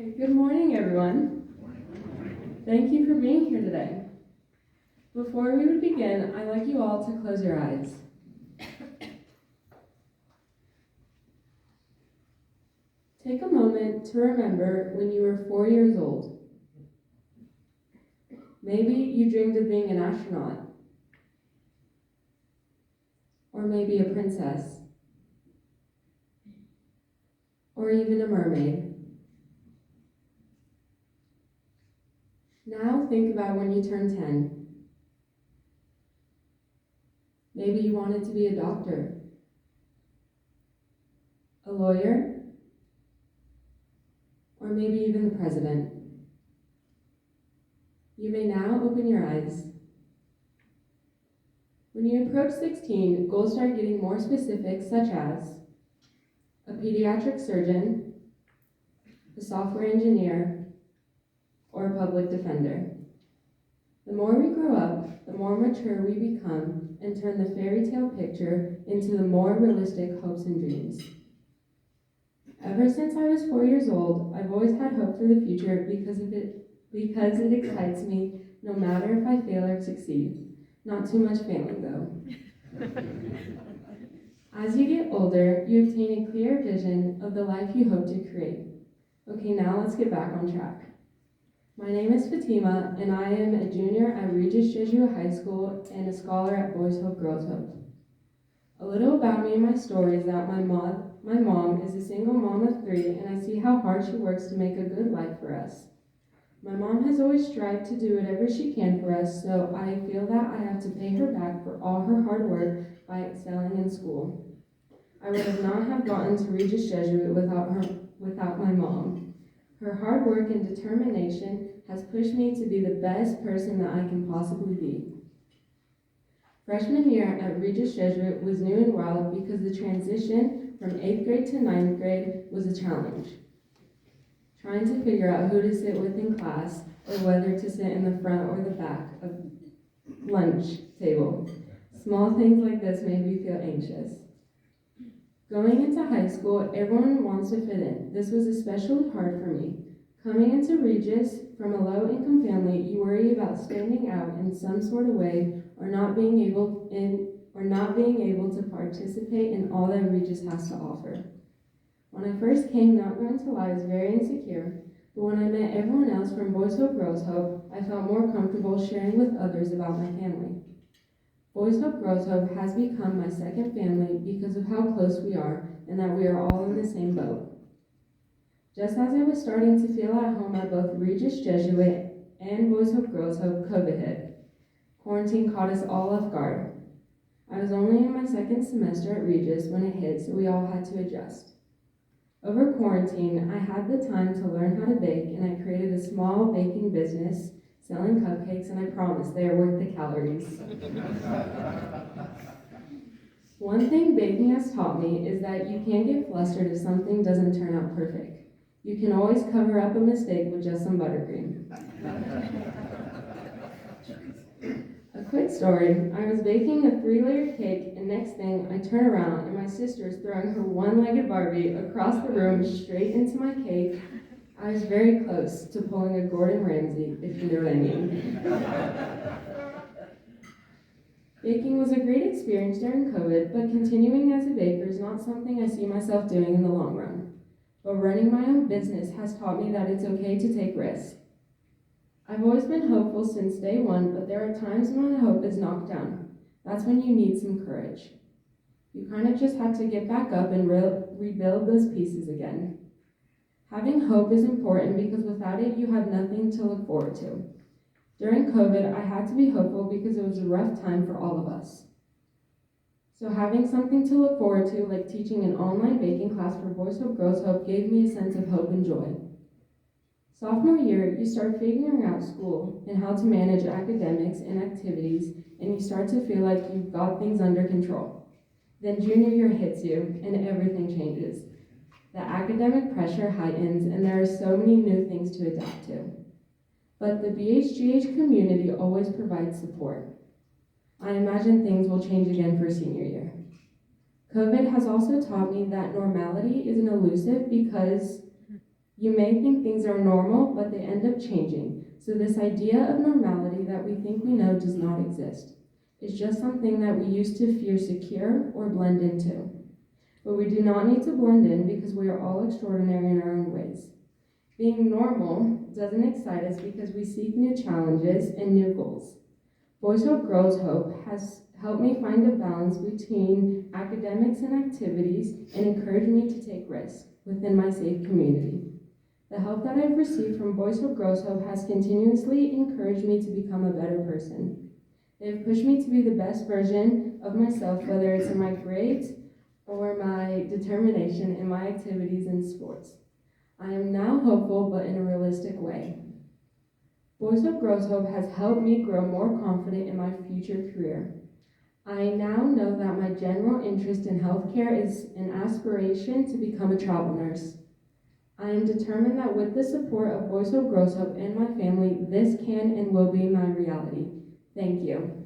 Okay, good morning, everyone. Thank you for being here today. Before we would begin, I'd like you all to close your eyes. Take a moment to remember when you were 4 years old. Maybe you dreamed of being an astronaut, or maybe a princess, or even a mermaid. Now think about when you turned 10. Maybe you wanted to be a doctor, a lawyer, or maybe even the president. You may now open your eyes. When you approach 16, goals start getting more specific, such as a pediatric surgeon, a software engineer, or a public defender. The more we grow up, the more mature we become and turn the fairy tale picture into the more realistic hopes and dreams. Ever since I was 4 years old, I've always had hope for the future because it excites me no matter if I fail or succeed. Not too much failing though. As you get older, you obtain a clear vision of the life you hope to create. Okay, now let's get back on track. My name is Fatima, and I am a junior at Regis Jesuit High School and a scholar at Boys Hope Girls Hope. A little about me and my story is that my mom is a single mom of 3, and I see how hard she works to make a good life for us. My mom has always strived to do whatever she can for us, so I feel that I have to pay her back for all her hard work by excelling in school. I would not have gotten to Regis Jesuit without my mom. Her hard work and determination has pushed me to be the best person that I can possibly be. Freshman year at Regis Jesuit was new and wild because the transition from 8th grade to 9th grade was a challenge. Trying to figure out who to sit with in class or whether to sit in the front or the back of lunch table. Small things like this made me feel anxious. Going into high school, everyone wants to fit in. This was especially hard for me. Coming into Regis from a low-income family, you worry about standing out in some sort of way or not being able to participate in all that Regis has to offer. When I first came, not going to lie, I was very insecure, but when I met everyone else from Boys Hope Girls Hope, I felt more comfortable sharing with others about my family. Boys Hope Girls Hope has become my second family because of how close we are and that we are all in the same boat. Just as I was starting to feel at home at both Regis Jesuit and Boys Hope Girls Hope, COVID hit. Quarantine caught us all off guard. I was only in my second semester at Regis when it hit, so we all had to adjust. Over quarantine, I had the time to learn how to bake, and I created a small baking business selling cupcakes, and I promise they are worth the calories. One thing baking has taught me is that you can't get flustered if something doesn't turn out perfect. You can always cover up a mistake with just some buttercream. A quick story, I was baking a 3-layer cake, and next thing I turn around and my sister is throwing her one-legged Barbie across the room straight into my cake. I was very close to pulling a Gordon Ramsay, if you know what I mean. Baking was a great experience during COVID, but continuing as a baker is not something I see myself doing in the long run. But running my own business has taught me that it's okay to take risks. I've always been hopeful since day one, but there are times when hope is knocked down. That's when you need some courage. You kind of just have to get back up and rebuild those pieces again. Having hope is important because without it, you have nothing to look forward to. During COVID, I had to be hopeful because it was a rough time for all of us. So having something to look forward to, like teaching an online baking class for Boys Hope Girls Hope, gave me a sense of hope and joy. Sophomore year, you start figuring out school and how to manage academics and activities, and you start to feel like you've got things under control. Then junior year hits you, and everything changes. The academic pressure heightens, and there are so many new things to adapt to. But the BHGH community always provides support. I imagine things will change again for senior year. COVID has also taught me that normality is an elusive because You may think things are normal, but they end up changing. So this idea of normality that we think we know does not exist. It's just something that we used to feel secure or blend into. But we do not need to blend in because we are all extraordinary in our own ways. Being normal doesn't excite us because we seek new challenges and new goals. Boys Hope Girls Hope has helped me find a balance between academics and activities and encouraged me to take risks within my safe community. The help that I've received from Boys Hope Girls Hope has continuously encouraged me to become a better person. They have pushed me to be the best version of myself, whether it's in my grades or my determination in my activities and sports. I am now hopeful, but in a realistic way. Boys Hope Girls Hope has helped me grow more confident in my future career. I now know that my general interest in healthcare is an aspiration to become a travel nurse. I am determined that with the support of Boys Hope Girls Hope and my family, this can and will be my reality. Thank you.